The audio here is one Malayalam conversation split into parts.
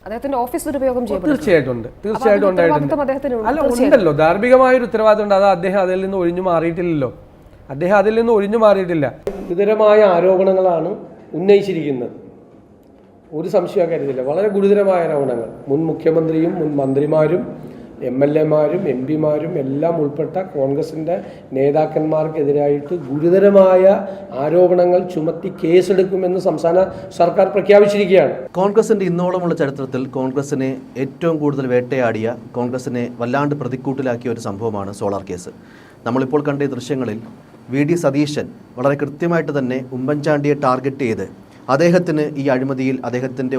അദ്ദേഹത്തിന്റെ ഓഫീസ് ദുരുപയോഗം തീർച്ചയായിട്ടും ഉണ്ടായിട്ടുണ്ട്. അല്ല, ഉണ്ടല്ലോ, ധാർമ്മികമായ ഒരു ഉത്തരവാദിത്തം ഉണ്ട്. അത് അദ്ദേഹം അതിൽ നിന്ന് ഒഴിഞ്ഞു മാറിയിട്ടില്ല. ഗുരുതരമായ ആരോപണങ്ങളാണ് ഉന്നയിച്ചിരിക്കുന്നത്. ഒരു സംശയം കരുതില്ല. വളരെ ഗുരുതരമായ ആരോപണങ്ങൾ. മുൻ മുഖ്യമന്ത്രിയും മുൻ മന്ത്രിമാരും MLA-മാരും MP-മാരും എല്ലാം ഉൾപ്പെട്ട കോൺഗ്രസിൻ്റെ നേതാക്കന്മാർക്കെതിരായിട്ട് ഗുരുതരമായ ആരോപണങ്ങൾ ചുമത്തി കേസെടുക്കുമെന്ന് സംസ്ഥാന സർക്കാർ പ്രഖ്യാപിച്ചിരിക്കുകയാണ്. കോൺഗ്രസിൻ്റെ ഇന്നോളമുള്ള ചരിത്രത്തിൽ കോൺഗ്രസിനെ ഏറ്റവും കൂടുതൽ വേട്ടയാടിയ, കോൺഗ്രസിനെ വല്ലാണ്ട് പ്രതിക്കൂട്ടിലാക്കിയ ഒരു സംഭവമാണ് സോളാർ കേസ്. നമ്മളിപ്പോൾ കണ്ട ഈ ദൃശ്യങ്ങളിൽ VD സതീശൻ വളരെ കൃത്യമായിട്ട് തന്നെ ഉമ്മൻചാണ്ടിയെ ടാർഗറ്റ് ചെയ്ത് അദ്ദേഹത്തിന് ഈ അഴിമതിയിൽ അദ്ദേഹത്തിൻ്റെ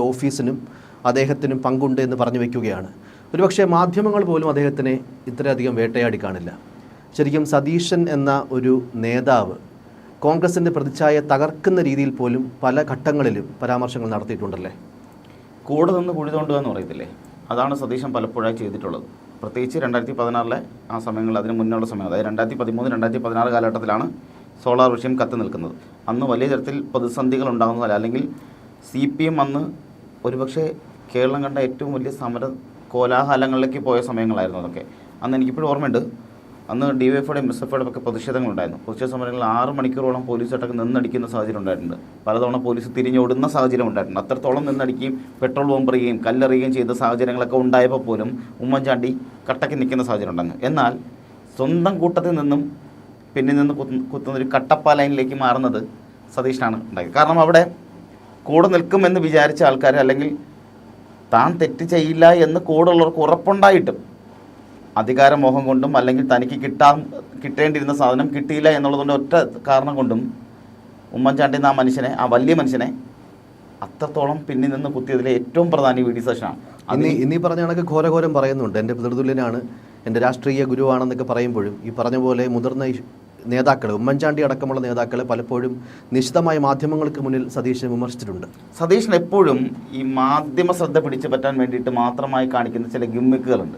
അദ്ദേഹത്തിനും പങ്കുണ്ട് എന്ന് പറഞ്ഞു വയ്ക്കുകയാണ്. ഒരുപക്ഷെ മാധ്യമങ്ങൾ പോലും അദ്ദേഹത്തിനെ ഇത്രയധികം വേട്ടയാടി കാണില്ല. ശരിക്കും സതീശൻ എന്ന ഒരു നേതാവ് കോൺഗ്രസിൻ്റെ പ്രതിച്ഛായ തകർക്കുന്ന രീതിയിൽ പോലും പല ഘട്ടങ്ങളിലും പരാമർശങ്ങൾ നടത്തിയിട്ടുണ്ടല്ലേ. കൂടെ നിന്ന് കുഴി തോണ്ടുക എന്ന് പറയത്തില്ലേ, അതാണ് സതീശൻ പലപ്പോഴായി ചെയ്തിട്ടുള്ളത്. പ്രത്യേകിച്ച് 2016 ആ സമയങ്ങളിൽ, അതിന് മുന്നുള്ള സമയം, അതായത് 2013-2016 കാലഘട്ടത്തിലാണ് സോളാർ വിഷയം കത്തി നിൽക്കുന്നത്. അന്ന് വലിയ തരത്തിൽ പ്രതിസന്ധികൾ ഉണ്ടാകുന്നതല്ല, അല്ലെങ്കിൽ CPM അന്ന് ഒരുപക്ഷെ കേരളം കണ്ട ഏറ്റവും വലിയ സമര കോലാഹലങ്ങളിലേക്ക് പോയ സമയങ്ങളായിരുന്നു അതൊക്കെ. അന്ന് എനിക്കിപ്പോഴും ഓർമ്മയുണ്ട്, അന്ന് DYFയുടെയും SFയുടെയും ഒക്കെ പ്രതിഷേധങ്ങളുണ്ടായിരുന്നു. പ്രതിഷേധ സമരങ്ങളിൽ 6 മണിക്കൂറോളം പോലീസായിട്ടൊക്കെ നിന്നടിക്കുന്ന സാഹചര്യം ഉണ്ടായിട്ടുണ്ട്. പലതവണ പോലീസ് തിരിഞ്ഞോടുന്ന സാഹചര്യം ഉണ്ടായിട്ടുണ്ട്. അത്രത്തോളം നിന്നടിക്കുകയും പെട്രോൾ ബോംബെറിയുകയും കല്ലെറിയുകയും ചെയ്ത സാഹചര്യങ്ങളൊക്കെ ഉണ്ടായപ്പോൾ പോലും ഉമ്മൻചാണ്ടി കട്ടയ്ക്ക് നിൽക്കുന്ന സാഹചര്യം ഉണ്ടായിരുന്നു. എന്നാൽ സ്വന്തം കൂട്ടത്തിൽ നിന്നും പിന്നിൽ നിന്ന് കുത്തുന്നൊരു കട്ടപ്പ ലൈനിലേക്ക് മാറുന്നത് സതീശനാണ് ഉണ്ടായത്. കാരണം അവിടെ കൂടെ നിൽക്കുമെന്ന് വിചാരിച്ച ആൾക്കാർ, അല്ലെങ്കിൽ താൻ തെറ്റ് ചെയ്യില്ല എന്ന് കൂടുള്ളവർക്ക് ഉറപ്പുണ്ടായിട്ടും അധികാരമോഹം കൊണ്ടും, അല്ലെങ്കിൽ തനിക്ക് കിട്ടേണ്ടിയിരുന്ന സാധനം കിട്ടിയില്ല എന്നുള്ളതുകൊണ്ട് ഒറ്റ കാരണം കൊണ്ടും ഉമ്മൻചാണ്ടി എന്ന ആ വലിയ മനുഷ്യനെ അത്രത്തോളം പിന്നിൽ നിന്ന് കുത്തിയതിലെ ഏറ്റവും പ്രധാന VD സതീശനാണ്. ഇന്നീ പറഞ്ഞ കണക്ക് ഘോരഘോരം പറയുന്നുണ്ട്. എൻ്റെ പിതൃതുല്യനാണ്, എൻ്റെ രാഷ്ട്രീയ ഗുരുവാണെന്നൊക്കെ പറയുമ്പോഴും ഈ പറഞ്ഞ പോലെ മുതിർന്ന നേതാക്കൾ, ഉമ്മൻചാണ്ടി അടക്കമുള്ള നേതാക്കളെ പലപ്പോഴും നിശിതമായ മാധ്യമങ്ങൾക്ക് മുന്നിൽ സതീശൻ വിമർശിച്ചിട്ടുണ്ട്. സതീശൻ എപ്പോഴും ഈ മാധ്യമ ശ്രദ്ധ പിടിച്ചു പറ്റാൻ വേണ്ടിയിട്ട് മാത്രമായി കാണിക്കുന്ന ചില ഗിമ്മിക്കുകളുണ്ട്.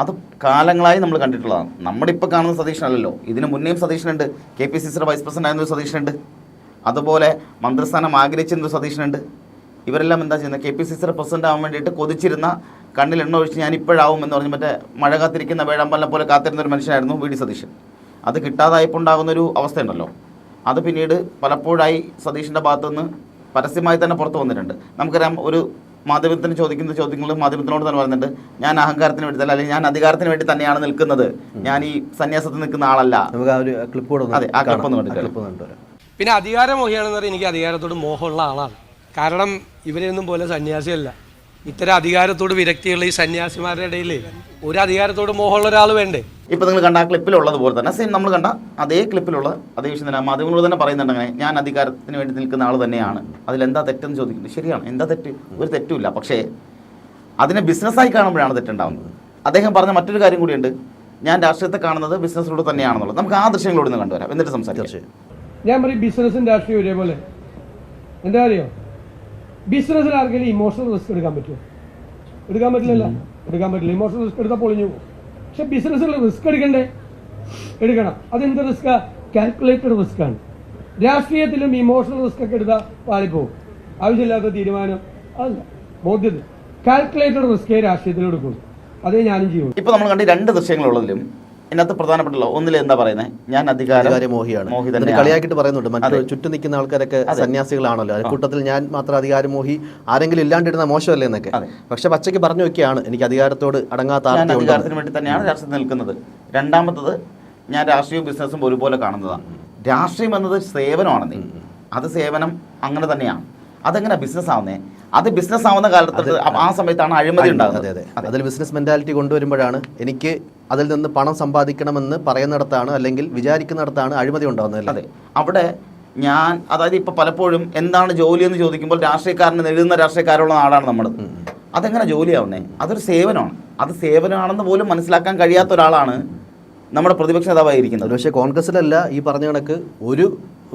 അത് കാലങ്ങളായി നമ്മൾ കണ്ടിട്ടുള്ളതാണ്. നമ്മളിപ്പോൾ കാണുന്ന സതീശനല്ലല്ലോ, ഇതിന് മുന്നേയും സതീശനുണ്ട്. KPCCയുടെ വൈസ് പ്രസിഡന്റ് ആയിരുന്നൊരു സതീശനുണ്ട്, അതുപോലെ മന്ത്രിസ്ഥാനം ആഗ്രഹിച്ചിരുന്നൊരു സതീശനുണ്ട്. ഇവരെല്ലാം എന്താ ചെയ്യുന്നത്, KPCCയുടെ പ്രസിഡന്റ് ആവാൻ വേണ്ടിയിട്ട് കൊതിച്ചിരുന്ന, കണ്ണിൽ എണ്ണ ഒഴിച്ച് ഞാൻ ഇപ്പോഴാവും എന്ന് പറഞ്ഞ് മറ്റേ മഴ കാത്തിരിക്കുന്ന വേഴാമ്പലിനെ പോലെ കാത്തിരുന്നൊരു മനുഷ്യനായിരുന്നു VD സതീശൻ. അത് കിട്ടാതായപ്പോൾ ഉണ്ടാകുന്നൊരു അവസ്ഥയുണ്ടല്ലോ, അത് പിന്നീട് പലപ്പോഴായി സതീശൻ്റെ ഭാഗത്തുനിന്ന് പരസ്യമായി തന്നെ പുറത്തു വന്നിട്ടുണ്ട്. നമുക്കറിയാം, ഒരു മാധ്യമത്തിന് ചോദിക്കുന്ന ചോദ്യങ്ങൾ മാധ്യമത്തിനോട് തന്നെ പറയുന്നുണ്ട്, ഞാൻ അഹങ്കാരത്തിന് വേണ്ടി തന്നെ, അല്ലെങ്കിൽ ഞാൻ അധികാരത്തിന് വേണ്ടി തന്നെയാണ് നിൽക്കുന്നത്, ഞാൻ ഈ സന്യാസത്തിൽ നിൽക്കുന്ന ആളല്ല. അതെ, ആ ക്ലിപ്പൊന്ന് കണ്ടിട്ട്. പിന്നെ അധികാരമോഹിയാണെന്ന് പറഞ്ഞാൽ എനിക്ക് അധികാരത്തോട് മോഹമുള്ള ആളാണ്. കാരണം ഇവരെയൊന്നും പോലെ സന്യാസിയല്ല. ഇത്തരം അധികാരത്തോട് വിരക്തിയുള്ള ഈ സന്യാസിമാരുടെ ഇടയിൽ ഒരു അധികാരത്തോട് മോഹമുള്ള ഒരാൾ വേണ്ടേ? ഇപ്പോൾ നിങ്ങൾ കണ്ട ആ ക്ലിപ്പിലുള്ളതുപോലെ തന്നെ സെയിം നമ്മൾ കണ്ട അതേ ക്ലിപ്പിലുള്ള അതേ വിഷയം തന്നെ മാധ്യമങ്ങളോട് തന്നെ പറയുന്നുണ്ട്, അങ്ങനെ ഞാൻ അധികാരത്തിന് വേണ്ടി നിൽക്കുന്ന ആൾ തന്നെയാണ്, അതിലെന്താ തെറ്റെന്ന് ചോദിക്കുന്നത്. ശരിയാണ്, എന്താ തെറ്റ്? ഒരു തെറ്റുമില്ല. പക്ഷേ അതിനെ ബിസിനസ്സായി കാണുമ്പോഴാണ് തെറ്റുണ്ടാകുന്നത്. അദ്ദേഹം പറഞ്ഞ മറ്റൊരു കാര്യം കൂടിയുണ്ട്, ഞാൻ രാഷ്ട്രീയത്തെ കാണുന്നത് ബിസിനസ്സിലൂടെ തന്നെയാണെന്നുള്ളത്. നമുക്ക് ആ ദൃശ്യങ്ങളോട് നിന്ന് കണ്ടുവരാം, എന്നിട്ട് സംസാരിക്കാം. ഞാൻ പറയും, ബിസിനസ്സും രാഷ്ട്രീയം ഒരേപോലെ. എന്താ അറിയോ, ബിസിനസ്സിൽ ആർക്കെങ്കിലും ഇമോഷണൽ റിസ്ക് എടുക്കാൻ പറ്റുമോ? എടുക്കാൻ പറ്റില്ല. ഇമോഷണൽ റിസ്ക് എടുത്താൽ പൊളിഞ്ഞു പോകും. പക്ഷെ ബിസിനസ്സിൽ റിസ്ക് എടുക്കണം. അതെന്ത് റിസ്ക്കാ? കാൽക്കുലേറ്റഡ് റിസ്ക് ആണ്. രാഷ്ട്രീയത്തിലും ഇമോഷണൽ റിസ്ക് ഒക്കെ എടുത്താൽ പാളിപ്പോകും. ആവശ്യമില്ലാത്ത തീരുമാനം അതല്ല, ബോധ്യത. കാൽക്കുലേറ്റഡ് റിസ്കേ രാഷ്ട്രീയത്തിൽ എടുക്കുള്ളൂ. അതേ ഞാനും ചെയ്യും. ഇപ്പൊ നമ്മൾ കണ്ട് 2 ദൃശ്യങ്ങളുള്ളതിലും ഇതിനകത്ത് പ്രധാനപ്പെട്ടല്ലോ, ഒന്നിൽ എന്താ പറയുന്നത്, ഞാൻ അധികാരമോഹിയാണ്. കളിയാക്കിയിട്ട് പറയുന്നുണ്ട്, മറ്റു ചുറ്റും നിൽക്കുന്ന ആൾക്കാരൊക്കെ സന്യാസികളാണല്ലോ, കൂട്ടത്തിൽ ഞാൻ മാത്രം അധികാരമോഹി, ആരെങ്കിലും ഇല്ലാണ്ടിരുന്ന മോശമല്ലേ എന്നൊക്കെ. പക്ഷെ പച്ചയ്ക്ക് പറഞ്ഞു വെക്കുകയാണ്, എനിക്ക് അധികാരത്തോട് അടങ്ങാത്ത അധികാരത്തിന് വേണ്ടി തന്നെയാണ് രാഷ്ട്രീയം നിൽക്കുന്നത്. രണ്ടാമത്തത്, ഞാൻ രാഷ്ട്രീയവും ബിസിനസ്സും ഒരുപോലെ കാണുന്നതാണ്. രാഷ്ട്രീയം എന്നത് സേവനമാണെന്നേ, അത് സേവനം അങ്ങനെ തന്നെയാണ്. അതെങ്ങനെ ബിസിനസ് ആവുന്നേ? അത് ബിസിനസ് ആവുന്ന കാലത്ത് ആ സമയത്താണ് അഴിമതി ഉണ്ടാകുന്നത്. അതിൽ ബിസിനസ് മെന്റാലിറ്റി കൊണ്ടുവരുമ്പോഴാണ് എനിക്ക് അതിൽ നിന്ന് പണം സമ്പാദിക്കണമെന്ന് പറയുന്നിടത്താണ്, അല്ലെങ്കിൽ വിചാരിക്കുന്നിടത്താണ് അഴിമതി ഉണ്ടാകുന്നത്. അതെ, അവിടെ ഞാൻ, അതായത് ഇപ്പോൾ പലപ്പോഴും എന്താണ് ജോലി എന്ന് ചോദിക്കുമ്പോൾ രാഷ്ട്രീയക്കാരന് എഴുതുന്ന രാഷ്ട്രീയക്കാരുള്ള നാടാണ് നമ്മുടെ. അതെങ്ങനെ ജോലിയാവുന്നേ? അതൊരു സേവനമാണ്. അത് സേവനമാണെന്ന് പോലും മനസ്സിലാക്കാൻ കഴിയാത്ത ഒരാളാണ് നമ്മുടെ പ്രതിപക്ഷ നേതാവായിരിക്കുന്നത്. പക്ഷേ കോൺഗ്രസിലല്ല ഈ പറഞ്ഞ കണക്ക് ഒരു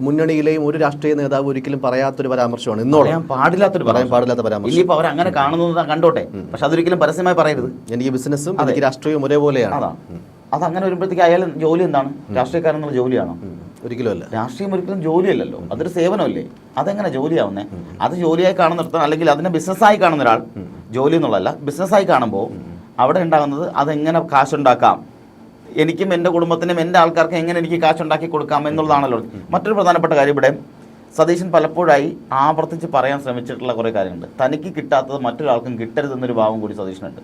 മുന്നണിയിലെയും ഒരു രാഷ്ട്രീയ നേതാവ് ഒരിക്കലും പറയാത്തൊരു പരാമർശമാണ്. പറയാൻ പാടില്ലാത്ത പരാമർശം. ഇനിയിപ്പോൾ അവർ അങ്ങനെ കാണുന്നത് കണ്ടോട്ടെ, പക്ഷെ അതൊരിക്കലും പരസ്യമായി പറയരുത്. എനിക്ക് ബിസിനസ്സും എനിക്ക് രാഷ്ട്രീയവും ഒരേപോലെയാണ്. അതങ്ങനെ വരുമ്പോഴത്തേക്ക് അയാൾ ജോലി എന്താണ്? രാഷ്ട്രീയക്കാരെന്നുള്ള ജോലിയാണോ? ഒരിക്കലും അല്ല. രാഷ്ട്രീയം ഒരിക്കലും ജോലിയല്ലല്ലോ, അതൊരു സേവനമല്ലേ. അതെങ്ങനെ ജോലിയാവുന്നേ? അത് ജോലിയായി കാണുന്നിടത്ത്, അല്ലെങ്കിൽ അതിനെ ബിസിനസ്സായി കാണുന്ന ഒരാൾ ജോലി എന്നുള്ളതല്ല, ബിസിനസ്സായി കാണുമ്പോൾ അവിടെ ഉണ്ടാകുന്നത് അതെങ്ങനെ കാശുണ്ടാക്കാം, എനിക്കും എൻ്റെ കുടുംബത്തിനും എൻ്റെ ആൾക്കാർക്കും എങ്ങനെ എനിക്ക് കാശുണ്ടാക്കി കൊടുക്കാം എന്നുള്ളതാണല്ലോ. മറ്റൊരു പ്രധാനപ്പെട്ട കാര്യം ഇവിടെ സതീശൻ പലപ്പോഴായി ആവർത്തിച്ച് പറയാൻ ശ്രമിച്ചിട്ടുള്ള കുറേ കാര്യങ്ങളുണ്ട്. തനിക്ക് കിട്ടാത്തത് മറ്റൊരാൾക്കും കിട്ടരുതെന്നൊരു ഭാവം കൂടി സതീശനുണ്ട്.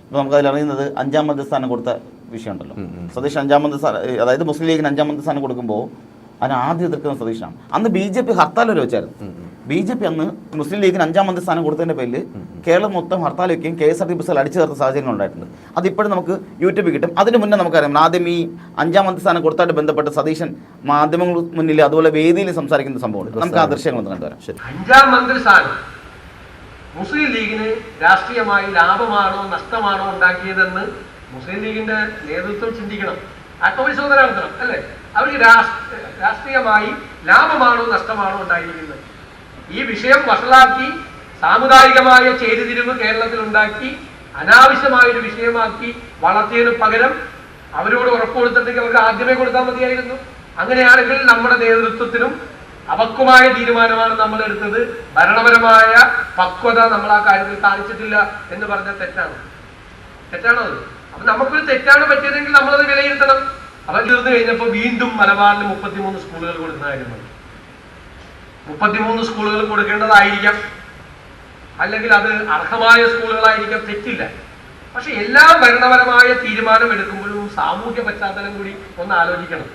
ഇപ്പോൾ നമുക്കതിലറിയുന്നത് 5ാം മന്ത്രിസ്ഥാനം കൊടുത്ത വിഷയമുണ്ടല്ലോ. സതീഷ് 5ാം മന്ത്രിസ്ഥാനം, അതായത് മുസ്ലിം ലീഗിന് 5ാം മന്ത്രിസ്ഥാനം കൊടുക്കുമ്പോൾ അതിന് ആദ്യം എതിർക്കുന്ന സതീഷാണ്. അന്ന് BJP ഹർത്താൽ വരെ വെച്ചായിരുന്നു. BJP അന്ന് മുസ്ലിം ലീഗിന് 5ാം മന്ത്രിസ്ഥാനം കൊടുത്തതിൻ്റെ പേരിൽ കേരളം മൊത്തം ഹർത്താൽ വയ്ക്കുകയും KSRTC ബസ്സുകൾ അടിച്ചു ചേർത്ത സാഹചര്യങ്ങൾ ഉണ്ടായിട്ടുണ്ട്. അതിപ്പോഴും നമുക്ക് യൂട്യൂബിൽ കിട്ടും. അതിന് മുന്നേ നമുക്കറിയാം, ആദ്യം ഈ 5ാം മന്ത്രിസ്ഥാനം കൊടുത്തായിട്ട് ബന്ധപ്പെട്ട് സതീശൻ മാധ്യമങ്ങൾ മുന്നിൽ അതുപോലെ വേദിയിൽ സംസാരിക്കുന്ന സംഭവമുണ്ട്. നമുക്ക് ആ ദൃശ്യങ്ങളൊന്ന് കണ്ടുവരാം. 5ാം മന്ത്രിസ്ഥാനം മുസ്ലിം ലീഗിന് രാഷ്ട്രീയമായി ലാഭമാണോ നഷ്ടമാണോ ഉണ്ടാക്കിയതെന്ന് മുസ്ലിം ലീഗിന്റെ നേതൃത്വം ചിന്തിക്കണം, ആത്മപരിശോധന നടത്തണം, അല്ലേ? അവർക്ക് രാഷ്ട്രീയമായി ലാഭമാണോ നഷ്ടമാണോ ഉണ്ടായിരിക്കുന്നത്? ഈ വിഷയം വഷളാക്കി സാമുദായികമായ ചേരിതിരിവ് കേരളത്തിൽ ഉണ്ടാക്കി അനാവശ്യമായൊരു വിഷയമാക്കി വളർത്തിയതിനു പകരം അവരോട് ഉറപ്പ് കൊടുത്തിട്ടുണ്ടെങ്കിൽ അവർക്ക് ആദ്യമേ കൊടുത്താൽ മതിയായിരുന്നു. അങ്ങനെയാണെങ്കിൽ നമ്മുടെ നേതൃത്വത്തിനും അപക്വമായ തീരുമാനമാണ് നമ്മൾ എടുത്തത്, ഭരണപരമായ പക്വത നമ്മൾ ആ കാര്യത്തിൽ കാണിച്ചിട്ടില്ല എന്ന് പറഞ്ഞാൽ തെറ്റാണോ അത്? അപ്പൊ നമുക്കൊരു തെറ്റാണ് പറ്റിയതെങ്കിൽ നമ്മളത് വിലയിരുത്തണം. അവൻ തീർന്നു കഴിഞ്ഞപ്പോൾ വീണ്ടും മലബാറിൽ 33 സ്കൂളുകൾ കൊടുക്കുന്ന കാര്യമാണ്. 33 സ്കൂളുകൾ കൊടുക്കേണ്ടതായിരിക്കാം, അല്ലെങ്കിൽ അത് അർഹമായ സ്കൂളുകളായിരിക്കാം, തെറ്റില്ല. പക്ഷെ എല്ലാ ഭരണപരമായ തീരുമാനം എടുക്കുമ്പോഴും സാമൂഹ്യ പശ്ചാത്തലം കൂടി ഒന്ന് ആലോചിക്കണം.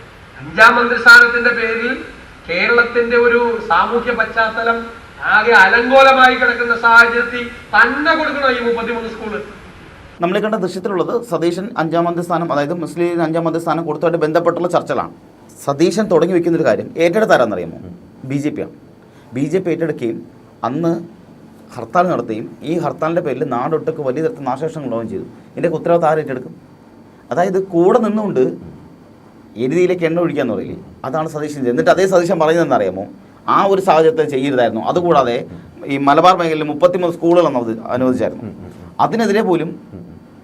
5ാം മന്ത്രിസ്ഥാനത്തിന്റെ പേരിൽ കേരളത്തിന്റെ ഒരു സാമൂഹ്യ പശ്ചാത്തലം ആകെ അലങ്കോലമായി കിടക്കുന്ന സാഹചര്യത്തിൽ തന്നെ കൊടുക്കണോ ഈ 33 സ്കൂള്? നമ്മൾ കണ്ട ദൃശ്യത്തിലുള്ളത് സതീശൻ 5ാം മന്ത്രിസ്ഥാനം, അതായത് മുസ്ലിം ലീഗിന് 5ാം മന്ത്രിസ്ഥാനം കൊടുത്തതായിട്ട് ബന്ധപ്പെട്ടുള്ള ചർച്ചകളാണ്. സതീശൻ തുടങ്ങി വെക്കുന്നൊരു കാര്യം ഏറ്റെടുത്താരാന്നറിയാമോ? BJP ആണ്. BJP ഏറ്റെടുക്കുകയും അന്ന് ഹർത്താൽ നടത്തുകയും ഈ ഹർത്താലിൻ്റെ പേരിൽ നാടൊട്ടൊക്കെ വലിയ തരത്തിൽ നാശനഷ്ടങ്ങൾ ഉണ്ടാവുകയും ചെയ്തു. ഇതിൻ്റെ ഉത്തരവാദിത്തം ആര് ഏറ്റെടുക്കും? അതായത് കൂടെ നിന്നുകൊണ്ട് എരുതിയിലേക്ക് എണ്ണ ഒഴിക്കാന്ന് പറയില്ലേ, അതാണ് സതീശൻ ചെയ്തത്. എന്നിട്ട് അതേ സതീശൻ പറയുന്നതെന്ന് അറിയാമോ? ആ ഒരു സാഹചര്യത്തിൽ ചെയ്യരുതായിരുന്നു. അതുകൂടാതെ ഈ മലബാർ മേഖലയിൽ 33 സ്കൂളുകളെന്ന് അനുവദിച്ചായിരുന്നു. അതിനെതിരെ പോലും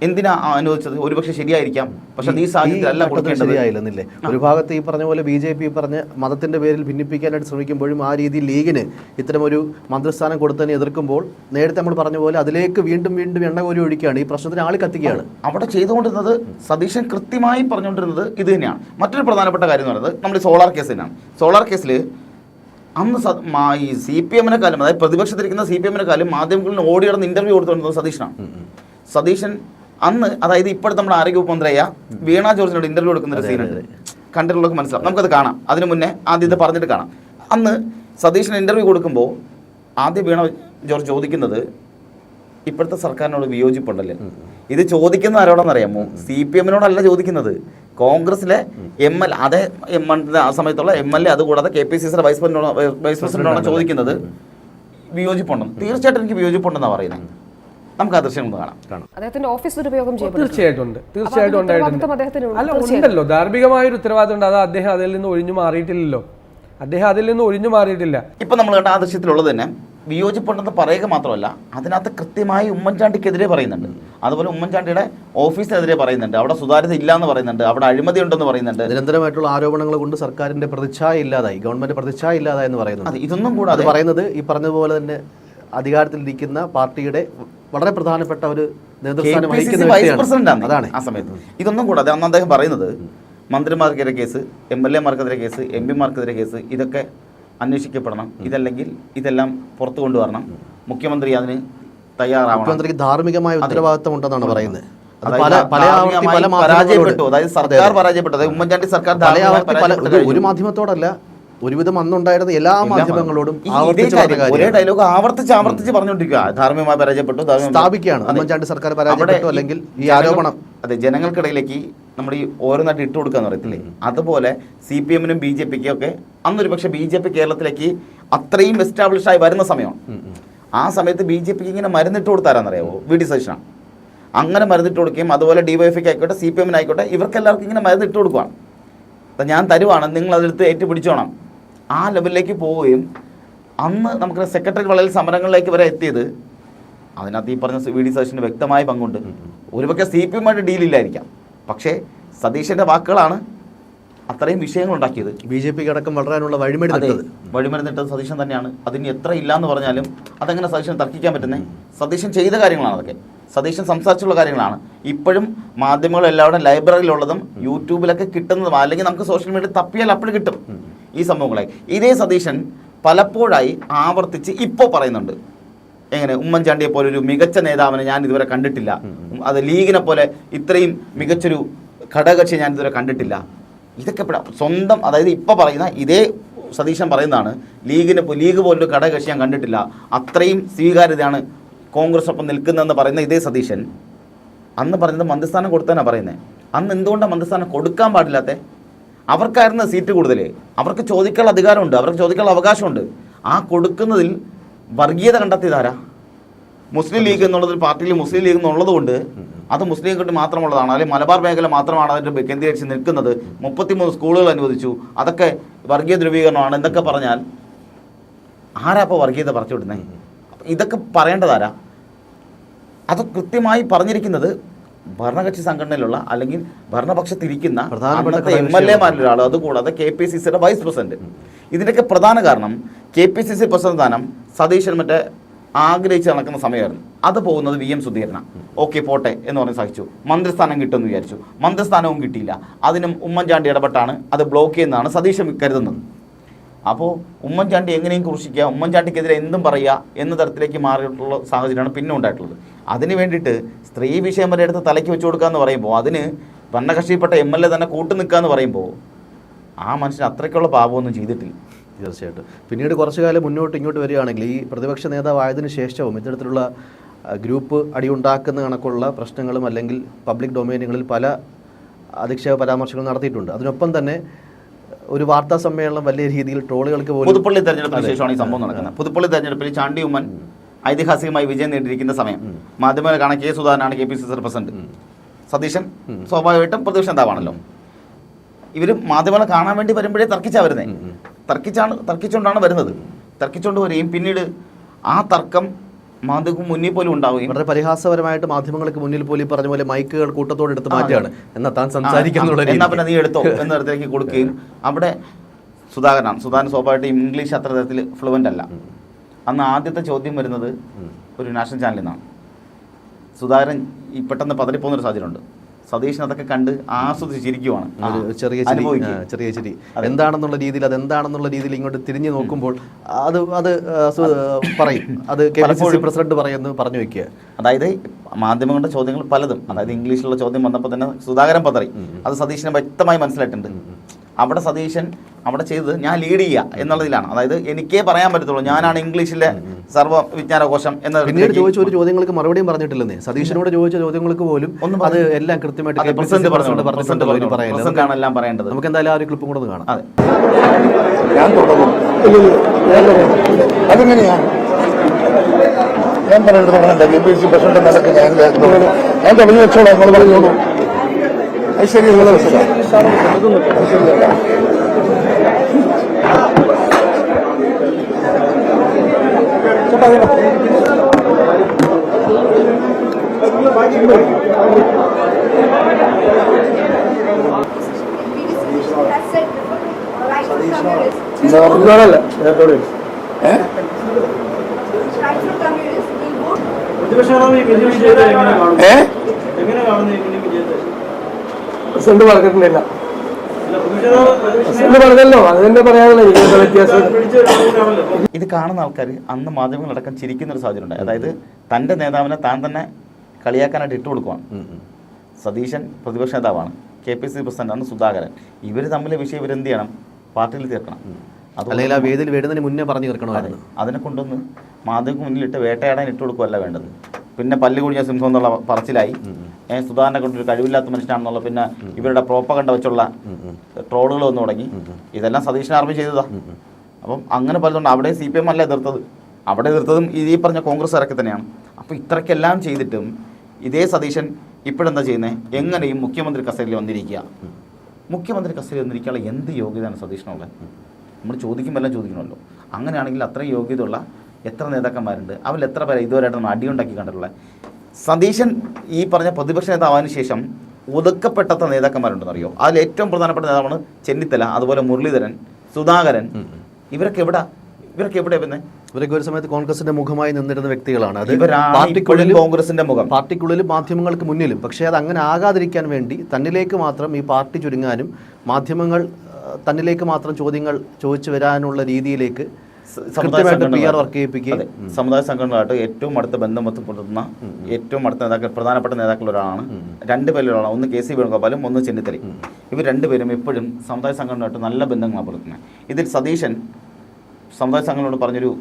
എന്തിനാ അനുവദിച്ചത്? ഒരുപക്ഷെ ശരിയായിരിക്കാം, പക്ഷെ ഈ സാഹചര്യത്തിൽ ശരിയായില്ലെന്നില്ലേ? ഒരു ഭാഗത്ത് ഈ പറഞ്ഞ പോലെ BJP പറഞ്ഞ് മതത്തിന്റെ പേരിൽ ഭിന്നിപ്പിക്കാനായിട്ട് ശ്രമിക്കുമ്പോഴും ആ രീതിയിൽ ലീഗിന് ഇത്തരമൊരു മന്ത്രിസ്ഥാനം കൊടുത്തതിനെ എതിർക്കുമ്പോൾ നേരത്തെ നമ്മൾ പറഞ്ഞ പോലെ അതിലേക്ക് വീണ്ടും വീണ്ടും എണ്ണ കോരി ഒഴിക്കുകയാണ്, ഈ പ്രശ്നത്തിന് ആളി കത്തിക്കുകയാണ്. അവിടെ ചെയ്തുകൊണ്ടിരുന്നത് സതീശൻ കൃത്യമായി പറഞ്ഞുകൊണ്ടിരുന്നത് ഇത് തന്നെയാണ്. മറ്റൊരു പ്രധാനപ്പെട്ട കാര്യം എന്ന് പറയുന്നത് നമ്മുടെ സോളാർ കേസ് തന്നെയാണ്. സോളാർ കേസിൽ അന്ന് ഈ CPM-നെക്കാളും, അതായത് പ്രതിപക്ഷത്തിരിക്കുന്ന CPM-നെക്കാളും മാധ്യമങ്ങളിൽ ഓടി നടന്ന് ഇന്റർവ്യൂ കൊടുത്തുകൊണ്ടിരുന്നത് സതീശനാണ്. സതീശൻ അന്ന്, അതായത് ഇപ്പോഴത്തെ നമ്മുടെ ആരോഗ്യവകുപ്പ് മന്ത്രിയായ വീണ ജോർജിനോട് ഇന്റർവ്യൂ കൊടുക്കുന്ന ഒരു സീനുണ്ട്. കണ്ടിട്ടുള്ളവർക്ക് മനസ്സിലാവും. നമുക്കത് കാണാം. അതിന് മുന്നേ ആദ്യം ഇത് പറഞ്ഞിട്ട് കാണാം. അന്ന് സതീശൻ ഇന്റർവ്യൂ കൊടുക്കുമ്പോൾ ആദ്യം വീണ ജോർജ് ചോദിക്കുന്നത് ഇപ്പോഴത്തെ സർക്കാരിനോട് വിയോജിപ്പുണ്ടല്ലേ. ഇത് ചോദിക്കുന്ന ആരോടെന്നറിയാമോ? CPM-നോടല്ല ചോദിക്കുന്നത്, കോൺഗ്രസിലെ ML, അതേ ആ സമയത്തുള്ള MLA, അതുകൂടാതെ KPCC വൈസ് പ്രസിഡന്റിനോടാണ് ചോദിക്കുന്നത് വിയോജിപ്പുണ്ടെന്ന്. തീർച്ചയായിട്ടും എനിക്ക് വിയോജിപ്പുണ്ടെന്നാണ് പറയുന്നത്. നമുക്ക് ആ ദൃശ്യം കാണാം. അദ്ദേഹത്തിന്റെ ഓഫീസ് ദുരുപയോഗം തീർച്ചയായിട്ടും ഉണ്ടായിട്ടുണ്ട്. അല്ല, ഉണ്ടല്ലോ, ധാർമ്മികമായ ഒരു ഉത്തരവാദിത്വം ഉണ്ട്. അത് അദ്ദേഹം അതിൽ നിന്ന് ഒഴിഞ്ഞു മാറിയിട്ടില്ല. ഇപ്പൊ നമ്മൾ കണ്ട ആ ദൃശ്യത്തിലുള്ളത് തന്നെ വിയോജിപ്പുണ്ടെന്ന് പറയുക മാത്രമല്ല, അതിനകത്ത് കൃത്യമായി ഉമ്മൻചാണ്ടിക്കെതിരെ പറയുന്നുണ്ട്. അതുപോലെ ഉമ്മൻചാണ്ടിയുടെ ഓഫീസിനെതിരെ പറയുന്നുണ്ട്. അവിടെ സുതാര്യത ഇല്ല എന്ന് പറയുന്നുണ്ട്, അവിടെ അഴിമതി ഉണ്ടെന്ന് പറയുന്നുണ്ട്. നിരന്തരമായിട്ടുള്ള ആരോപണങ്ങൾ കൊണ്ട് സർക്കാരിന്റെ പ്രതിച്ഛായ ഇല്ലാതായി, ഗവൺമെന്റ് പ്രതിച്ഛായ ഇല്ലാതായി എന്ന് പറയുന്നത്. ഇതൊന്നും കൂടാതെ പറയുന്നത് ഈ പറഞ്ഞതുപോലെ തന്നെ അധികാരത്തിലിരിക്കുന്ന പാർട്ടിയുടെ വളരെ പ്രധാനപ്പെട്ട ഒരു നേതൃസ്ഥാനം വഹിക്കുന്ന വൈസ് പ്രസിഡന്റാണ് അതാണ് ആ സമയത്ത്. ഇതൊന്നും കൂടാതെ അന്ന് അദ്ദേഹം പറയുന്നത് മന്ത്രിമാർക്കെതിരെ കേസ്, MLA-മാർക്കെതിരെ കേസ്, MP-മാർക്കെതിരെ കേസ്, ഇതൊക്കെ അന്വേഷിക്കപ്പെടണം, ഇതല്ലെങ്കിൽ ഇതെല്ലാം പുറത്തു കൊണ്ടുവരണം, മുഖ്യമന്ത്രി അതിന് തയ്യാറാവണം. മുഖ്യമന്ത്രിക്ക് ധാർമ്മികമായ ഉത്തരവാദിത്തം ഉണ്ടെന്നാണ് പറയുന്നത്. പരാജയപ്പെട്ടു, അതായത് സർക്കാർ പരാജയപ്പെട്ടു, അതായത് ഉമ്മൻചാണ്ടി സർക്കാർ ഒരു മാധ്യമത്തോടല്ല, ഒരുവിധം അന്നുണ്ടായിരുന്ന എല്ലാ മാധ്യമങ്ങളോടും ഒരേ ഡയലോഗ് ആവർത്തിച്ച് പറഞ്ഞുകൊണ്ടിരിക്കുക. ധാർമ്മികമായി പരാജയപ്പെട്ടു, സ്ഥാപിക്കുകയാണ് ഉമ്മൻചാണ്ടി സർക്കാർ പരാജയപ്പെട്ടു, അല്ലെങ്കിൽ ഈ ആരോപണം അതെ ജനങ്ങൾക്കിടയിലേക്ക് നമ്മൾ ഈ ഓരോന്നായിട്ട് ഇട്ട് കൊടുക്കാന്ന് പറയത്തില്ലേ, അതുപോലെ CPM-നും BJP-ക്കും ഒക്കെ അന്നൊരു പക്ഷേ BJP കേരളത്തിലേക്ക് അത്രയും എസ്റ്റാബ്ലിഷ് ആയി വരുന്ന സമയമാണ്. ആ സമയത്ത് BJP-ക്ക് ഇങ്ങനെ മരുന്നിട്ട് കൊടുത്താരാന്നറിയാവോ? VD സതീശനാണ്. അങ്ങനെ മരുന്നിട്ട് കൊടുക്കുകയും അതുപോലെ DYFI-ക്ക് ആയിക്കോട്ടെ CPM-നായിക്കോട്ടെ ഇവർക്കെല്ലാവർക്കും ഇങ്ങനെ മരുന്നിട്ട് കൊടുക്കുകയാണ്. ഞാൻ തരുവാണ്, നിങ്ങൾ അതെടുത്ത് ഏറ്റുപിടിച്ചോണം, ആ ലെവലിലേക്ക് പോവുകയും അന്ന് നമുക്ക് സെക്രട്ടറി വളരെ സമരങ്ങളിലേക്ക് വരെ എത്തിയത്. അതിനകത്ത് ഈ പറഞ്ഞ VD സതീശന് വ്യക്തമായ പങ്കുണ്ട്. ഒരുപക്ഷെ CPM-ആയിട്ട് ഡീലില്ലായിരിക്കാം, പക്ഷേ സതീശൻ്റെ വാക്കുകളാണ് അത്രയും വിഷയങ്ങൾ ഉണ്ടാക്കിയത്. BJP അടക്കം വളരാനുള്ള വഴിമരുന്നിട്ടത് സതീശൻ തന്നെയാണ്. അതിന് എത്ര ഇല്ലാന്ന് പറഞ്ഞാലും അതെങ്ങനെ സതീശൻ തർക്കിക്കാൻ പറ്റുന്നത്? സതീശൻ ചെയ്ത കാര്യങ്ങളാണ് അതൊക്കെ. സതീശൻ സംസാരിച്ചുള്ള കാര്യങ്ങളാണ്. ഇപ്പോഴും മാധ്യമങ്ങൾ എല്ലാവരും ലൈബ്രറിയിലുള്ളതും യൂട്യൂബിലൊക്കെ കിട്ടുന്നതും, അല്ലെങ്കിൽ നമുക്ക് സോഷ്യൽ മീഡിയ തപ്പിയാൽ അപ്പോൾ കിട്ടും ഈ സംഭവങ്ങളെ. ഇതേ സതീശൻ പലപ്പോഴായി ആവർത്തിച്ച് ഇപ്പോൾ പറയുന്നുണ്ട്, എങ്ങനെ ഉമ്മൻചാണ്ടിയെ പോലെ ഒരു മികച്ച നേതാവിനെ ഞാൻ ഇതുവരെ കണ്ടിട്ടില്ല, അത് ലീഗിനെ പോലെ ഇത്രയും മികച്ചൊരു ഘടകകക്ഷിയെ ഞാൻ ഇതുവരെ കണ്ടിട്ടില്ല. ഇതൊക്കെ സ്വന്തം, അതായത് ഇപ്പോൾ പറയുന്ന ഇതേ സതീശൻ പറയുന്നതാണ്, ലീഗ് പോലൊരു ഘടകകക്ഷി ഞാൻ കണ്ടിട്ടില്ല, അത്രയും സ്വീകാര്യതയാണ് കോൺഗ്രസ് ഒപ്പം നിൽക്കുന്നതെന്ന് പറയുന്ന ഇതേ സതീശൻ അന്ന് പറയുന്നത് മന്ത്രിസ്ഥാനം കൊടുത്താനാണ് പറയുന്നത്. അന്ന് എന്തുകൊണ്ടാണ് മന്ത്രിസ്ഥാനം കൊടുക്കാൻ പാടില്ലാത്തത്? അവർക്കായിരുന്നു സീറ്റ് കൂടുതൽ, അവർക്ക് ചോദിക്കാനുള്ള അധികാരമുണ്ട്, അവർക്ക് ചോദിക്കാനുള്ള അവകാശമുണ്ട്. ആ കൊടുക്കുന്നതിൽ വർഗീയത കണ്ടെത്തിയതാരാ? മുസ്ലിം ലീഗ് എന്നുള്ളതിൽ പാർട്ടിയിൽ മുസ്ലിം ലീഗ് എന്നുള്ളത് കൊണ്ട് അത് മുസ്ലിം ലീഗ് മാത്രമുള്ളതാണ്, അല്ലെങ്കിൽ മലബാർ മേഖല മാത്രമാണ് അതിൻ്റെ കേന്ദ്രീകരിച്ച് നിൽക്കുന്നത്. 33 സ്കൂളുകൾ അനുവദിച്ചു, അതൊക്കെ വർഗീയ ധ്രുവീകരണമാണ് എന്നൊക്കെ പറഞ്ഞാൽ ആരാ അപ്പോൾ വർഗീയത പറഞ്ഞു വിടുന്നത്? ഇതൊക്കെ പറയേണ്ടതാരാ? അത് കൃത്യമായി പറഞ്ഞിരിക്കുന്നത് ഭരണകക്ഷി സംഘടനയിലുള്ള അല്ലെങ്കിൽ ഭരണപക്ഷത്തിരിക്കുന്ന അന്നത്തെ MLA-മാരിലൊരാൾ, അതുകൂടാതെ KPCCയുടെ വൈസ് പ്രസിഡന്റ്. ഇതിൻ്റെയൊക്കെ പ്രധാന കാരണം KPCC പ്രസിഡന്റ് സ്ഥാനം സതീശൻ മറ്റേ ആഗ്രഹിച്ച് നടക്കുന്ന സമയമായിരുന്നു. അത് പോകുന്നത് VM സുധീരനാണ്. ഓക്കെ പോട്ടെ എന്ന് പറഞ്ഞ് സഹിച്ചു. മന്ത്രിസ്ഥാനം കിട്ടുമെന്ന് വിചാരിച്ചു, മന്ത്രിസ്ഥാനവും കിട്ടിയില്ല. അതിനും ഉമ്മൻചാണ്ടി ഇടപെട്ടാണ് അത് ബ്ലോക്ക് ചെയ്യുന്നതാണ് സതീശൻ കരുതുന്നത്. അപ്പോൾ ഉമ്മൻചാണ്ടി എങ്ങനെയും ക്രൂശിക്കുക, ഉമ്മൻചാണ്ടിക്കെതിരെ എന്തും പറയുക എന്ന തരത്തിലേക്ക് മാറിയിട്ടുള്ള സാഹചര്യമാണ് പിന്നെ ഉണ്ടായിട്ടുള്ളത്. അതിന് വേണ്ടിയിട്ട് സ്ത്രീ വിഷയം വരെ എടുത്ത് തലയ്ക്ക് വെച്ച് കൊടുക്കുക എന്ന് പറയുമ്പോൾ, അതിന് ഭരണകക്ഷിയിൽപ്പെട്ട MLA തന്നെ കൂട്ടു നിൽക്കുക എന്ന് പറയുമ്പോൾ, ആ മനുഷ്യൻ അത്രയ്ക്കുള്ള പാപമൊന്നും ചെയ്തിട്ടില്ല. തീർച്ചയായിട്ടും. പിന്നീട് കുറച്ചു കാലം ഇങ്ങോട്ട് വരികയാണെങ്കിൽ ഈ പ്രതിപക്ഷ നേതാവായതിനു ശേഷവും ഇത്തരത്തിലുള്ള ഗ്രൂപ്പ് അടിയുണ്ടാക്കുന്ന കണക്കുള്ള പ്രശ്നങ്ങളും അല്ലെങ്കിൽ പബ്ലിക് ഡൊമൈനുകളിൽ പല അധിക്ഷേപ പരാമർശങ്ങളും നടത്തിയിട്ടുണ്ട്. അതിനൊപ്പം തന്നെ ഒരു വാർത്താ സമ്മേളനം വലിയ രീതിയിൽ ട്രോളുകൾക്ക് പോലും. പുതുപ്പള്ളി തെരഞ്ഞെടുപ്പിന് ശേഷമാണ് ഈ സംഭവം നടക്കുന്നത്. പുതുപ്പള്ളി തെരഞ്ഞെടുപ്പിൽ ചാണ്ടി ഉമ്മൻ ഐതിഹാസികമായി വിജയം നേടിയിരിക്കുന്ന സമയം മാധ്യമങ്ങൾ കാണാൻ K. സുധാകരനാണ് KPCC പ്രസിഡന്റ്. സതീശൻ സ്വാഭാവികമായിട്ടും പ്രതിപക്ഷ നേതാവാണല്ലോ. ഇവർ മാധ്യമങ്ങളെ കാണാൻ വേണ്ടി വരുമ്പോഴേ തർക്കിച്ചാണ് വരുന്നത്. തർക്കിച്ചുകൊണ്ടാണ് വരുന്നത്. തർക്കിച്ചുകൊണ്ട് വരികയും പിന്നീട് ആ തർക്കം മാധ്യമങ്ങൾക്ക് മുന്നിൽ പോലും ഉണ്ടാവുകയും വളരെ പരിഹാസപരമായിട്ട് മാധ്യമങ്ങൾക്ക് മുന്നിൽ പോലും പറഞ്ഞ പോലെ മൈക്കുകൾ കൂട്ടത്തോടെ എടുത്ത് മാറ്റുകയാണ്. എന്നാൽ താൻ സംസാരിക്കുന്നുള്ള എന്നാൽ പിന്നെ നീ എടുത്തോ എന്ന തരത്തിലേക്ക് കൊടുക്കുകയും അവിടെ സുധാകരൻ സ്വാഭാവികമായിട്ട് ഇംഗ്ലീഷ് അത്ര തരത്തിൽ ഫ്ലുവൻ്റ് അല്ല. അന്ന് ആദ്യത്തെ ചോദ്യം വരുന്നത് ഒരു നാഷണൽ ചാനലിൽ നിന്നാണ്. സുധാകരൻ ഈ പെട്ടെന്ന് പതറിപ്പോകുന്നൊരു സാഹചര്യമുണ്ട്. സതീശൻ അതൊക്കെ കണ്ട് ആസ്വദിച്ചിരിക്കുവാണ്. ചെറിയ ചിരി എന്താണെന്നുള്ള രീതിയിൽ ഇങ്ങോട്ട് തിരിഞ്ഞു നോക്കുമ്പോൾ അത് പറയും. അത് KPCC പ്രസിഡന്റ് പറഞ്ഞു വെക്കുക. അതായത് മാധ്യമങ്ങളുടെ ചോദ്യങ്ങൾ പലതും, അതായത് ഇംഗ്ലീഷിലുള്ള ചോദ്യം വന്നപ്പോൾ തന്നെ സുധാകരൻ പതറി. അത് സതീശന് വ്യക്തമായി മനസ്സിലായിട്ടുണ്ട്. അവിടെ സതീശൻ അവിടെ ചെയ്തത് ഞാൻ ലീഡ് ചെയ്യുക എന്നുള്ളതിലാണ്. അതായത് എനിക്കേ പറയാൻ പറ്റത്തുള്ളൂ, ഞാനാണ് ഇംഗ്ലീഷിലെ സർവ്വ വിജ്ഞാനകോശം എന്ന. പിന്നീട് ചോദിച്ച ഒരു ചോദ്യങ്ങൾക്ക് മറുപടിയും പറഞ്ഞിട്ടില്ലെന്നേ. സതീശനോട് ചോദിച്ച ചോദ്യങ്ങൾക്ക് പോലും അത് എല്ലാം കൃത്യമായിട്ട് എല്ലാം പറയേണ്ടത്. നമുക്ക് എന്തായാലും ആ ഒരു ക്ലിപ്പും കൂടെ കാണാം. അതെങ്ങനെയാണ് ഞാൻ പറയേണ്ടത്? KPCC പ്രസിഡന്റ് നിലക്ക് ഞാൻ തുടങ്ങി വെച്ചോളാം, നിങ്ങൾ പറഞ്ഞോളൂ. അത് ശരിയല്ല. പ്രസിഡന്റ് പറഞ്ഞിട്ടില്ല. പറഞ്ഞല്ലോ, അത് തന്നെ പറയാനുള്ള വ്യത്യാസം. ഇത് കാണുന്ന ആൾക്കാർ അന്ന് മാധ്യമങ്ങളടക്കം ചിരിക്കുന്ന ഒരു സാഹചര്യം ഉണ്ടായി. അതായത് തൻ്റെ നേതാവിനെ താൻ തന്നെ കളിയാക്കാനായിട്ട് ഇട്ട് കൊടുക്കുവാണ്. സതീശൻ പ്രതിപക്ഷ നേതാവാണ്, KPCC പ്രസിഡന്റാണ് സുധാകരൻ. ഇവർ തമ്മിലെ വിഷയം ഇവരെന്ത് ചെയ്യണം? പാർട്ടിയിൽ തീർക്കണം. അല്ലെങ്കിൽ ആ വേദിയിൽ വരുന്നതിന് മുന്നേ പറഞ്ഞു തീർക്കണമായിരുന്നു. അതിനെ കൊണ്ടൊന്ന് മാധ്യമങ്ങൾക്ക് മുന്നിലിട്ട് വേട്ടയാടാൻ ഇട്ട് കൊടുക്കുകയല്ല വേണ്ടത്. പിന്നെ പല്ല് കുഴിഞ്ഞ സിംഹം എന്നുള്ള പറച്ചിലായി. സുധാകരനെ കൊണ്ടൊരു കഴിവില്ലാത്ത മനുഷ്യനാണെന്നുള്ള പിന്നെ ഇവരുടെ പ്രോപ്പഗണ്ട വെച്ചുള്ള ട്രോളുകൾ വന്നു തുടങ്ങി. ഇതെല്ലാം സതീശൻ ആർമി ചെയ്തതാ. അപ്പം അങ്ങനെ പലതുകൊണ്ട് അവിടെ CPM അല്ല എതിർത്തത്, അവിടെ എതിർത്തതും ഈ പറഞ്ഞ കോൺഗ്രസ്സുകാരൊക്കെ തന്നെയാണ്. അപ്പോൾ ഇത്രയ്ക്കെല്ലാം ചെയ്തിട്ടും ഇതേ സതീശൻ ഇപ്പോഴെന്താ ചെയ്യുന്നത്? എങ്ങനെയും മുഖ്യമന്ത്രി കസേരയിൽ വന്നിരിക്കുക. മുഖ്യമന്ത്രി കസേരയിൽ വന്നിരിക്കാനുള്ള എന്ത് യോഗ്യതയാണ് സതീശനുള്ളത്? നമ്മൾ ചോദിക്കുമ്പോഴെല്ലാം ചോദിക്കണമല്ലോ. അങ്ങനെയാണെങ്കിൽ അത്രയും യോഗ്യതയുള്ള എത്ര നേതാക്കന്മാരുണ്ട്? അവരിൽ എത്ര പേരെ ഇതുവരെയായിട്ട് നമ്മൾ അടിയുണ്ടാക്കി കണ്ടിട്ടുള്ളത്? സതീശൻ ഈ പറഞ്ഞ പ്രതിപക്ഷ നേതാവായതിനു ശേഷം ഒതുക്കപ്പെട്ട നേതാക്കന്മാരുണ്ടെന്ന് അറിയോ? അതിൽ ഏറ്റവും പ്രധാനപ്പെട്ട നേതാവാണ് ചെന്നിത്തല, അതുപോലെ മുരളീധരൻ, സുധാകരൻ. ഇവരൊക്കെ എവിടെ പിന്നെ? ഇവരൊക്കെ ഒരു സമയത്ത് കോൺഗ്രസിന്റെ മുഖമായി നിന്നിരുന്ന വ്യക്തികളാണ്. അത് പാർട്ടിക്കുള്ളിൽ കോൺഗ്രസിന്റെ മുഖം, പാർട്ടിക്കുള്ളിലും മാധ്യമങ്ങൾക്ക് മുന്നിലും. പക്ഷേ അത് അങ്ങനെ ആകാതിരിക്കാൻ വേണ്ടി തന്നിലേക്ക് മാത്രം ഈ പാർട്ടി ചുരുങ്ങാനും മാധ്യമങ്ങൾ തന്നിലേക്ക് മാത്രം ചോദ്യങ്ങൾ ചോദിച്ചു വരാനുള്ള രീതിയിലേക്ക് സമുദായ സംഘടനകളായിട്ട് ഏറ്റവും അടുത്ത ബന്ധം പുലർത്തുന്ന ഏറ്റവും അടുത്ത നേതാക്കൾ, പ്രധാനപ്പെട്ട നേതാക്കൾ ഒരാളാണ്. രണ്ടുപേരിലാണ്, ഒന്ന് കെ സി വേണുഗോപാലും ഒന്ന് ചെന്നിത്തലയും. ഇവർ രണ്ടുപേരും എപ്പോഴും സമുദായ സംഘടനയായിട്ട് നല്ല ബന്ധങ്ങളാണ് പുലർത്തുന്നത്. ഇതിൽ സതീശൻ സമുദായ സംഘടനയോട് പറഞ്ഞൊരു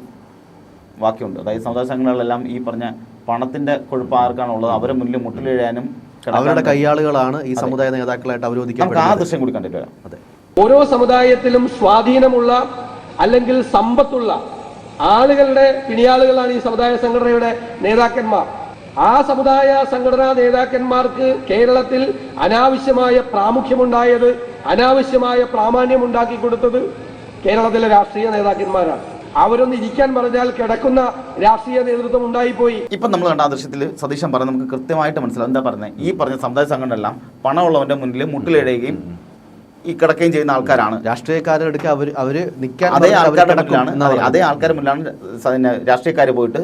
വാക്യമുണ്ട്. അതായത് സമുദായ സംഘടനകളെല്ലാം ഈ പറഞ്ഞ പണത്തിന്റെ കൊഴുപ്പ് ആർക്കാണുള്ളത് അവരെ മുന്നിൽ മുട്ടിലെഴുതാനും അവരുടെ കയ്യാളുകളാണ് ഈ സമുദായ നേതാക്കളായിട്ട് അവരോധിക്കുന്നത്. ആ ദൃശ്യം കൂടി കണ്ടിട്ട് വരാം. അതെ, ഓരോ സമുദായത്തിലും സ്വാധീനമുള്ള അല്ലെങ്കിൽ സമ്പത്തുള്ള ആളുകളുടെ പിണിയാളുകളാണ് ഈ സമുദായ സംഘടനയുടെ നേതാക്കന്മാർ. ആ സമുദായ സംഘടനാ നേതാക്കന്മാർക്ക് കേരളത്തിൽ അനാവശ്യമായ പ്രാമുഖ്യമുണ്ടായത്, അനാവശ്യമായ പ്രാമാണ്യം ഉണ്ടാക്കി കൊടുത്തത് കേരളത്തിലെ രാഷ്ട്രീയ നേതാക്കന്മാരാണ്. അവരൊന്ന് ഇരിക്കാൻ പറഞ്ഞാൽ കിടക്കുന്ന രാഷ്ട്രീയ നേതൃത്വം ഉണ്ടായിപ്പോയി. ഇപ്പം നമ്മൾ കണ്ട ആ ദൃശ്യത്തിൽ സതീശൻ പറഞ്ഞ് നമുക്ക് കൃത്യമായിട്ട് മനസ്സിലാവും. എന്താ പറഞ്ഞത്? ഈ പറഞ്ഞ സമുദായ സംഘടന എല്ലാം പണമുള്ളവന്റെ മുന്നിൽ മുട്ടിലിടുകയും ഈ കിടക്കുകയും ചെയ്യുന്ന ആൾക്കാരാണ്. രാഷ്ട്രീയക്കാരെടുക്ക അവര് നിൽക്കാൻ അതേ ആൾക്കാരുടെ മുന്നിലാണ് രാഷ്ട്രീയക്കാർ പോയിട്ട്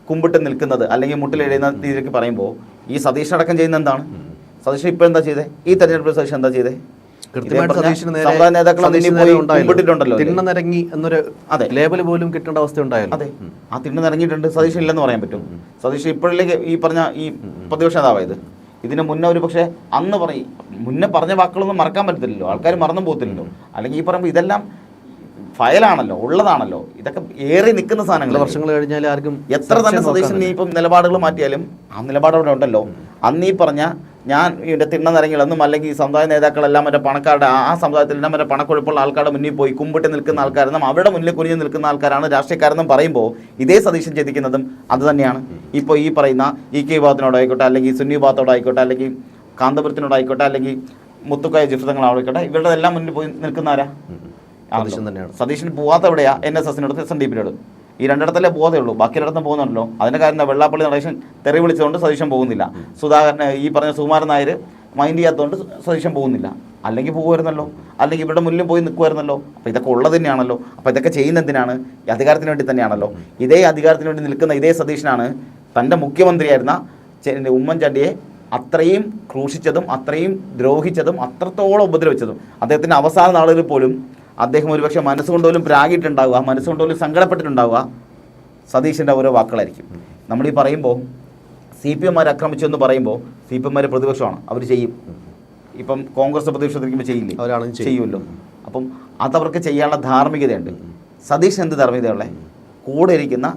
കുമ്പിട്ട് നിൽക്കുന്നത് അല്ലെങ്കിൽ മുട്ടിലെഴുതുന്ന രീതിയിലേക്ക് പറയുമ്പോൾ ഈ സതീശൻ അടക്കം ചെയ്യുന്ന എന്താണ്? സതീശൻ ഇപ്പൊ എന്താ ചെയ്തേ? ഈ തെരഞ്ഞെടുപ്പിൽ സതീശൻ എന്താ ചെയ്തേ? സമുദായ നേതാക്കളുണ്ടല്ലോ, തിണ്ണനിറങ്ങി എന്നൊരു ലേബൽ പോലും കിട്ടേണ്ട അവസ്ഥ ഉണ്ടായല്ലോ. അതെ, ആ തിണ്ണനിറങ്ങിയിട്ടുണ്ട്. സതീശൻ ഇല്ലെന്ന് പറയാൻ പറ്റും. സതീശൻ ഇപ്പോഴേക്ക് ഈ പറഞ്ഞ ഈ പ്രതിപക്ഷ നേതാവായത്. ഇതിന് മുന്നേ ഒരു പക്ഷേ അന്ന് മുന്നേ പറഞ്ഞ വാക്കുകളൊന്നും മറക്കാൻ പറ്റത്തില്ലല്ലോ, ആൾക്കാർ മറന്നു പോകത്തില്ലല്ലോ. അല്ലെങ്കിൽ ഈ പറയുമ്പോൾ ഇതെല്ലാം ഫയലാണല്ലോ, ഉള്ളതാണല്ലോ. ഇതൊക്കെ ഏറി നിൽക്കുന്ന സാധനങ്ങൾ. വർഷങ്ങൾ കഴിഞ്ഞാൽ ആർക്കും എത്ര തന്നെ സതീശൻ നീ ഇപ്പം നിലപാടുകൾ മാറ്റിയാലും ആ നിലപാട് അവിടെ ഉണ്ടല്ലോ. അന്ന് ഈ പറഞ്ഞ ഞാൻ ഇതിൻ്റെ തിണ്ണനിറങ്ങികളൊന്നും അല്ലെങ്കിൽ ഈ സമുദായ നേതാക്കളെല്ലാം മറ്റേ പണക്കാരുടെ ആ സമുദായത്തിലെല്ലാം മറ്റേ പണക്കൊഴുപ്പുള്ള ആൾക്കാരുടെ മുന്നിൽ പോയി കുമ്പിട്ട് നിൽക്കുന്ന ആൾക്കാരെന്നും അവരുടെ മുന്നിൽ കുനിഞ്ഞ് നിൽക്കുന്ന ആൾക്കാരാണ് രാഷ്ട്രീയക്കാരെന്നും പറയുമ്പോൾ ഇതേ സതീശൻ ചിന്തിക്കുന്നതും അത് തന്നെയാണ്. ഇപ്പോൾ ഈ പറയുന്ന ഈ കെ വിഭാഗത്തിനോടായിക്കോട്ടെ, അല്ലെങ്കിൽ സുന്നി വിഭാഗത്തോടായിക്കോട്ടെ, അല്ലെങ്കിൽ കാന്തപുരത്തിനോടായിക്കോട്ടെ, അല്ലെങ്കിൽ മുത്തുക്കായ ജിഫ്തങ്ങളായിക്കോട്ടെ, ഇവരുടെ എല്ലാം മുന്നിൽ പോയി നിൽക്കുന്നവരാ? സതീശൻ പോവാത്ത എവിടെയാ? NSSനോട്, SNDPനോട്. ഈ രണ്ടിടത്തല്ലേ പോകത്തേ ഉള്ളൂ, ബാക്കി ഒരിടത്തും പോകുന്നുണ്ടല്ലോ. അതിൻ്റെ കാര്യം വെള്ളാപ്പള്ളി നടേശൻ തെറി വിളിച്ചതുകൊണ്ട് സതീശൻ പോകുന്നില്ല. സുധാകരൻ ഈ പറഞ്ഞ സുകുമാരൻ നായർ മൈൻഡ് ചെയ്യാത്തതുകൊണ്ട് സതീശൻ പോകുന്നില്ല. അല്ലെങ്കിൽ പോകുമായിരുന്നല്ലോ, അല്ലെങ്കിൽ ഇവിടെ മുന്നിൽ പോയി നിൽക്കുമായിരുന്നല്ലോ. അപ്പോൾ ഇതൊക്കെ ഉള്ളത് തന്നെയാണല്ലോ. അപ്പോൾ ഇതൊക്കെ ചെയ്യുന്ന എന്തിനാണ്? ഈ അധികാരത്തിന് വേണ്ടി തന്നെയാണല്ലോ. ഇതേ അധികാരത്തിന് വേണ്ടി നിൽക്കുന്ന ഇതേ സതീശനാണ് തൻ്റെ മുഖ്യമന്ത്രിയായിരുന്ന ഉമ്മൻചാണ്ടിയെ അത്രയും ക്രൂശിച്ചതും അത്രയും ദ്രോഹിച്ചതും അത്രത്തോളം ഉപദ്രവിച്ചതും. അദ്ദേഹത്തിൻ്റെ അവസാന നാളുകളിൽ പോലും അദ്ദേഹം ഒരുപക്ഷെ മനസ്സുകൊണ്ടുപോലും പ്രാഗിയിട്ടുണ്ടാവുക, മനസ്സുകൊണ്ടുപോലും സങ്കടപ്പെട്ടിട്ടുണ്ടാവുക സതീശൻ്റെ ഓരോ വാക്കുകളായിരിക്കും. നമ്മളീ പറയുമ്പോൾ CPM ആക്രമിച്ചു എന്ന് പറയുമ്പോൾ CPM പ്രതിപക്ഷമാണ്, അവർ ചെയ്യും. ഇപ്പം കോൺഗ്രസ് പ്രതിപക്ഷത്തിരിക്കുമ്പോൾ ചെയ്യില്ലേ? ചെയ്യുമല്ലോ. അപ്പം അതവർക്ക് ചെയ്യാനുള്ള ധാർമ്മികതയുണ്ട്. സതീശൻ എന്ത് ധാർമ്മികതയുള്ളത്? കൂടെ ഇരിക്കുന്ന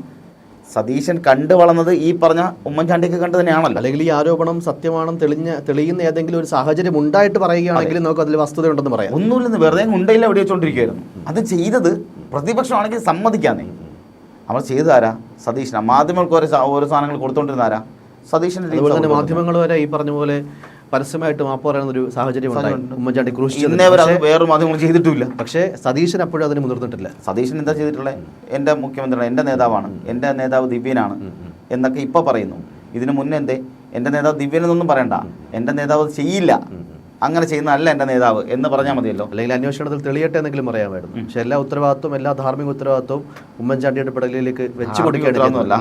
സതീശൻ കണ്ടു വളർന്നത് ഈ പറഞ്ഞ ഉമ്മൻചാണ്ടിയൊക്കെ കണ്ടു തന്നെയാണല്ലോ. അല്ലെങ്കിൽ ഈ ആരോപണം സത്യമാണെന്ന് തെളിയുന്ന ഏതെങ്കിലും ഒരു സാഹചര്യം ഉണ്ടായിട്ട് പറയുകയാണെങ്കിൽ നമുക്ക് അതിൽ വസ്തുത ഉണ്ടെന്ന് പറയാം. ഒന്നുമില്ലെന്ന് വെറുതെ ഉണ്ടയില്ല എവിടെ വെച്ചോണ്ടിരിക്കുകയായിരുന്നു. അത് ചെയ്തത് പ്രതിപക്ഷമാണെങ്കിൽ സമ്മതിക്കാന്നേ. അവർ ചെയ്താരാ? സതീശനാ. മാധ്യമങ്ങൾക്ക് ഓരോ സാധനങ്ങൾ കൊടുത്തോണ്ടിരുന്ന ആരാ? സതീശൻ. അതുപോലെ തന്നെ മാധ്യമങ്ങൾ വരെ ഈ പറഞ്ഞ പോലെ പരസ്യമായിട്ട് മാപ്പ് പറയുന്ന ഒരു സാഹചര്യം ഉമ്മൻചാണ്ടി വേറൊരു മാധ്യമങ്ങൾ ചെയ്തിട്ടില്ല. പക്ഷേ സതീശൻ അപ്പോഴും അതിന് മുതിർന്നിട്ടില്ല. സതീശൻ എന്താ ചെയ്തിട്ടുള്ളത്? എൻ്റെ മുഖ്യമന്ത്രിയാണ്, എൻ്റെ നേതാവാണ്, എൻ്റെ നേതാവ് ദിവ്യനാണ് എന്നൊക്കെ ഇപ്പോൾ പറയുന്നു. ഇതിനു മുന്നേ എൻ്റെ നേതാവ് ദിവ്യനെന്നൊന്നും പറയണ്ട, എൻ്റെ നേതാവ് ചെയ്യില്ല, അങ്ങനെ ചെയ്യുന്നതല്ല എൻ്റെ നേതാവ് എന്ന് പറഞ്ഞാൽ മതിയല്ലോ. അല്ലെങ്കിൽ അന്വേഷണത്തിൽ തെളിയട്ടെ എന്നെങ്കിലും പറയാമായിരുന്നു. പക്ഷെ എല്ലാ ഉത്തരവാദിത്വവും എല്ലാ ധാർമ്മിക ഉത്തരവാദിത്വവും ഉമ്മൻചാണ്ടിയുടെ പിടലിലേക്ക് വെച്ച് കൊടുക്കേണ്ടതല്ല.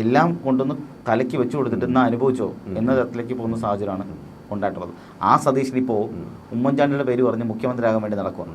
എല്ലാം കൊണ്ടൊന്ന് തലയ്ക്ക് വെച്ച് കൊടുത്തിട്ട് ഇന്ന് അനുഭവിച്ചോ എന്ന തരത്തിലേക്ക് പോകുന്ന സാഹചര്യമാണ് ഉണ്ടായിട്ടുള്ളത്. ആ സതീശൻ ഇപ്പോൾ ഉമ്മൻചാണ്ടിയുടെ പേര് പറഞ്ഞ് മുഖ്യമന്ത്രിയാകാൻ വേണ്ടി നടക്കുകയാണ്.